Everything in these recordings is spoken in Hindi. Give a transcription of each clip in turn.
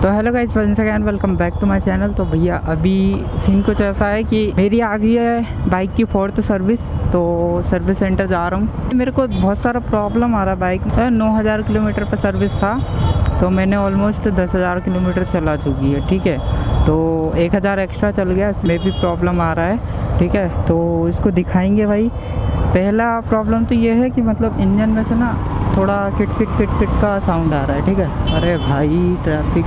तो hello guys, once again welcome back to my channel. तो भैया अभी सीन कुछ ऐसा है कि मेरी आ गई है बाइक की 4th सर्विस। तो सर्विस सेंटर जा रहा हूँ। मेरे को बहुत सारा प्रॉब्लम आ रहा है बाइक में। 9000 किलोमीटर पर सर्विस था, तो मैंने ऑलमोस्ट 10,000 किलोमीटर चला चुकी है। ठीक है, तो 1000 एक्स्ट्रा चल गया, इसमें भी प्रॉब्लम आ रहा है। ठीक है, तो इसको दिखाएंगे भाई। पहला प्रॉब्लम तो ये है कि मतलब इंजन में से ना थोड़ा किट किट किट किट का साउंड आ रहा है। ठीक है, अरे भाई ट्रैफिक,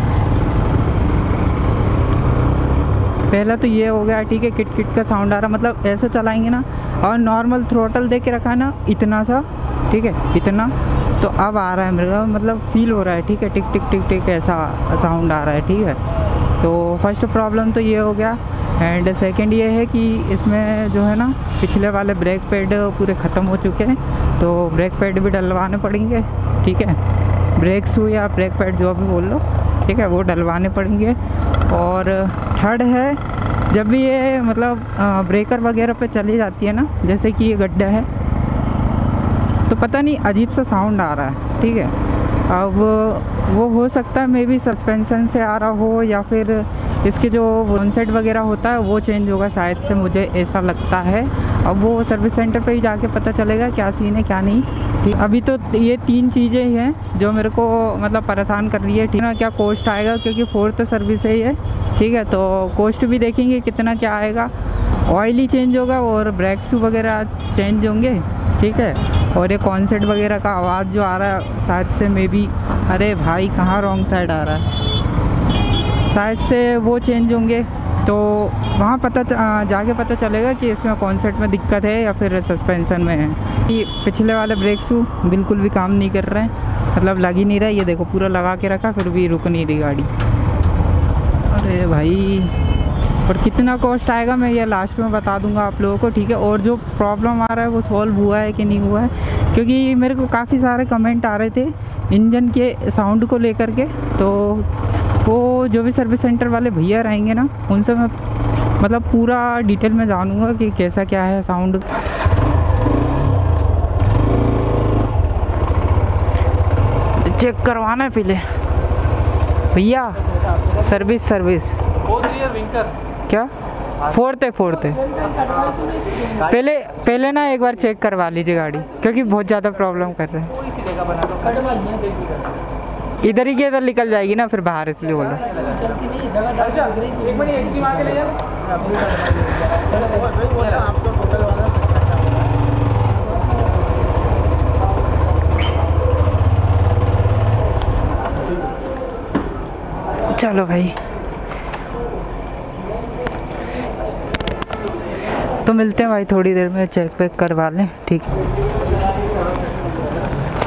पहला तो ये हो गया। ठीक है, किट किट का साउंड आ रहा, मतलब ऐसे चलाएंगे ना, और नॉर्मल थ्रोटल दे के रखा है ना इतना सा, ठीक है इतना, तो अब आ रहा है मेरा, मतलब फील हो रहा है। ठीक है, टिक टिक टिक टिक ऐसा साउंड आ रहा है। ठीक है, तो फर्स्ट प्रॉब्लम तो ये हो गया। एंड सेकंड ये है कि इसमें जो है ना पिछले वाले ब्रेक पैड पूरे ख़त्म हो चुके हैं, तो ब्रेक पैड भी डलवाने पड़ेंगे। ठीक है, ब्रेक शू या ब्रेक पैड जो भी बोल लो, ठीक है, वो डलवाने पड़ेंगे। और थर्ड है, जब भी ये मतलब ब्रेकर वगैरह पे चली जाती है ना, जैसे कि ये गड्ढा है, तो पता नहीं अजीब सा साउंड आ रहा है। ठीक है, अब वो हो सकता है मे बी सस्पेंशन से आ रहा हो, या फिर इसके जो वन सेट वगैरह होता है वो चेंज होगा शायद से, मुझे ऐसा लगता है। अब वो सर्विस सेंटर पे ही जाके पता चलेगा क्या सीन है क्या नहीं। ठीक, अभी तो ये 3 चीज़ें ही हैं जो मेरे को मतलब परेशान कर रही है। ठीक है, क्या कॉस्ट आएगा, क्योंकि 4th सर्विस है ये। ठीक है, तो कॉस्ट भी देखेंगे कितना क्या आएगा। ऑयल ही चेंज होगा और ब्रेक शू वगैरह चेंज होंगे। ठीक है, और ये कॉन्सेट वगैरह का आवाज़ जो आ रहा है शायद से मे बी, अरे भाई कहाँ रॉन्ग साइड आ रहा है, शायद से वो चेंज होंगे। तो वहाँ जाके पता चलेगा कि इसमें कॉन्सेट में दिक्कत है या फिर सस्पेंशन में है। कि पिछले वाले ब्रेक शू बिल्कुल भी काम नहीं कर रहे हैं, मतलब लग ही नहीं रहा है। ये देखो पूरा लगा के रखा, फिर भी रुक नहीं रही गाड़ी। अरे भाई, और कितना कॉस्ट आएगा मैं ये लास्ट में बता दूंगा आप लोगों को। ठीक है, और जो प्रॉब्लम आ रहा है वो सॉल्व हुआ है कि नहीं हुआ है, क्योंकि मेरे को काफ़ी सारे कमेंट आ रहे थे इंजन के साउंड को लेकर के। तो वो जो भी सर्विस सेंटर वाले भैया रहेंगे ना, उनसे मैं मतलब पूरा डिटेल में जानूंगा कि कैसा क्या है साउंड। चेक करवाना है पहले भैया, सर्विस क्या 4th है। पहले ना एक बार चेक करवा लीजिए गाड़ी, क्योंकि बहुत ज़्यादा प्रॉब्लम कर रहे हैं। इधर ही के इधर निकल जाएगी ना फिर बाहर, इसलिए बोल रहा। चलो भाई, तो मिलते हैं भाई थोड़ी देर में, चेक वेक करवा लें। ठीक है,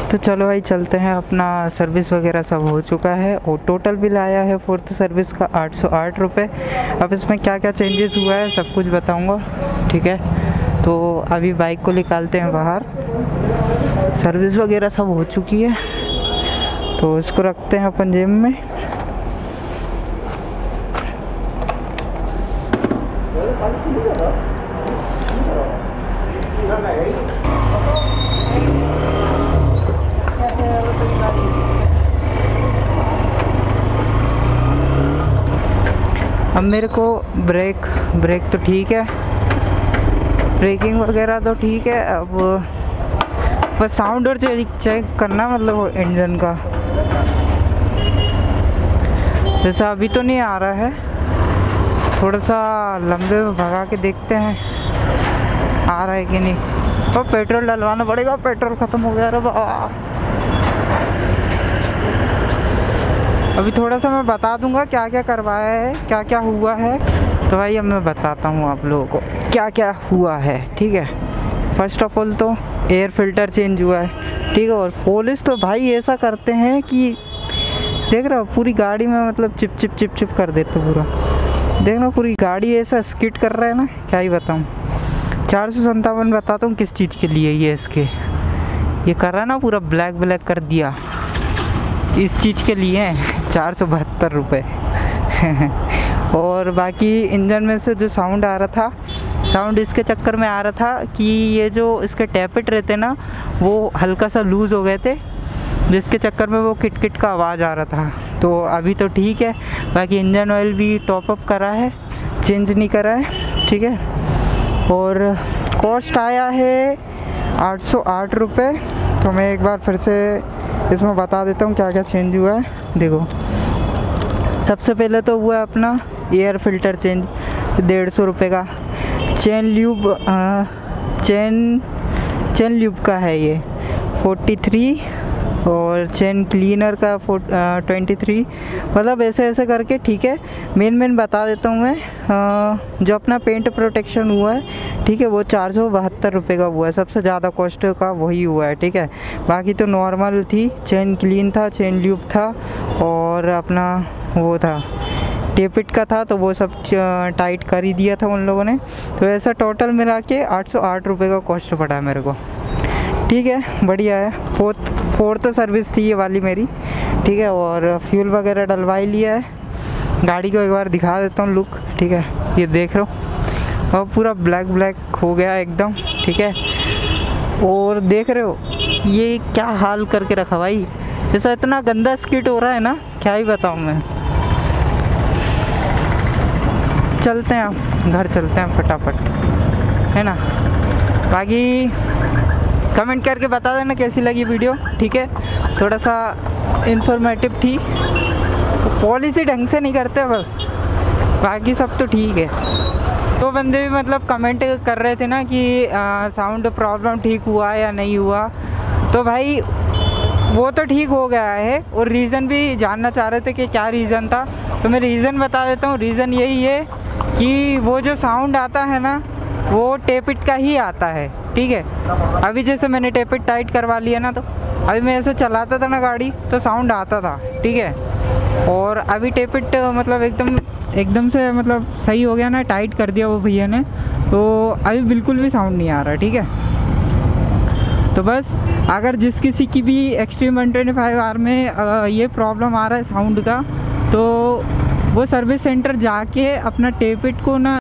तो चलो भाई चलते हैं। अपना सर्विस वगैरह सब हो चुका है, और टोटल बिल आया है 4th सर्विस का 808 रुपये। अब इसमें क्या क्या चेंजेस हुआ है सब कुछ बताऊंगा। ठीक है, तो अभी बाइक को निकालते हैं बाहर। सर्विस वगैरह सब हो चुकी है, तो इसको रखते हैं अपन जेब में। अब मेरे को ब्रेक तो ठीक है, ब्रेकिंग वगैरह तो ठीक है। अब बस साउंड और चेक करना, मतलब इंजन का। जैसा अभी तो नहीं आ रहा है, थोड़ा सा लंबे में भगा के देखते हैं आ रहा है कि नहीं। तो पेट्रोल डलवाना पड़ेगा, पेट्रोल ख़त्म हो गया रे बाबा। अभी थोड़ा सा मैं बता दूंगा क्या क्या करवाया है, क्या क्या हुआ है। तो भाई अब मैं बताता हूँ आप लोगों को क्या क्या हुआ है। ठीक है, फर्स्ट ऑफ ऑल तो एयर फिल्टर चेंज हुआ है। ठीक है, और पुलिस तो भाई ऐसा करते हैं कि देख रहे हो पूरी गाड़ी में मतलब चिप चिप चिप चिप कर देते पूरा। देख रहे पूरी गाड़ी ऐसा स्किट कर रहा है ना, क्या ही बताऊँ। 457 बताता हूँ किस चीज़ के लिए ये इसके ये कर रहा है ना, पूरा ब्लैक ब्लैक कर दिया, इस चीज़ के लिए 472 रुपये। और बाकी इंजन में से जो साउंड आ रहा था, साउंड इसके चक्कर में आ रहा था कि ये जो इसके टैपेट रहते ना वो हल्का सा लूज़ हो गए थे, जिसके चक्कर में वो किट किट का आवाज़ आ रहा था। तो अभी तो ठीक है। बाकी इंजन ऑयल भी टॉपअप करा है, चेंज नहीं करा है, ठीक है। और कॉस्ट आया है 808 रुपये। तो मैं एक बार फिर से इसमें बता देता हूँ क्या क्या चेंज हुआ है। देखो, सबसे पहले तो हुआ अपना एयर फिल्टर चेंज 150 रुपये का। चेन ल्यूब का है ये 43, और चेन क्लीनर का 23। मतलब ऐसे ऐसे करके, ठीक है। मेन बता देता हूँ मैं। जो अपना पेंट प्रोटेक्शन हुआ है, ठीक है, वो 472 रुपये का हुआ है। सबसे ज़्यादा कॉस्ट का वही हुआ है, ठीक है। बाकी तो नॉर्मल थी, चेन क्लीन था, चेन ल्यूब था, और अपना वो था टेपिट का था, तो वो सब टाइट कर ही दिया था उन लोगों ने। तो ऐसा टोटल मिला के 808 रुपये का कॉस्ट पड़ा है मेरे को, ठीक है। बढ़िया है। फोर्थ सर्विस थी ये वाली मेरी, ठीक है। और फ्यूल वगैरह डलवा ही लिया है। गाड़ी को एक बार दिखा देता हूँ लुक, ठीक है। ये देख रहे हो, और पूरा ब्लैक हो गया एकदम, ठीक है। और देख रहे हो ये क्या हाल करके रखा भाई, जैसा इतना गंदा स्किट हो रहा है ना, क्या ही बताऊँ मैं। चलते हैं घर, चलते हैं फटाफट, है ना। बाकी कमेंट करके बता देना कैसी लगी वीडियो, ठीक है। थोड़ा सा इंफॉर्मेटिव थी, पॉलिसी ढंग से नहीं करते बस, बाकी सब तो ठीक है। तो बंदे भी मतलब कमेंट कर रहे थे ना कि साउंड प्रॉब्लम ठीक हुआ या नहीं हुआ। तो भाई वो तो ठीक हो गया है, और रीज़न भी जानना चाह रहे थे कि क्या रीज़न था। तो मैं रीज़न बता देता हूँ। रीज़न यही है कि वो जो साउंड आता है ना, वो टेपिट का ही आता है, ठीक है। अभी जैसे मैंने टेपिट टाइट करवा लिया ना, तो अभी मैं ऐसे चलाता था ना गाड़ी, तो साउंड आता था, ठीक है। और अभी टेपिट मतलब एकदम से मतलब सही हो गया ना, टाइट कर दिया वो भैया ने, तो अभी बिल्कुल भी साउंड नहीं आ रहा, ठीक है। तो बस अगर जिस किसी की भी एक्सट्रीम 125R में ये प्रॉब्लम आ रहा है साउंड का, तो वो सर्विस सेंटर जाके अपना टेपिट को ना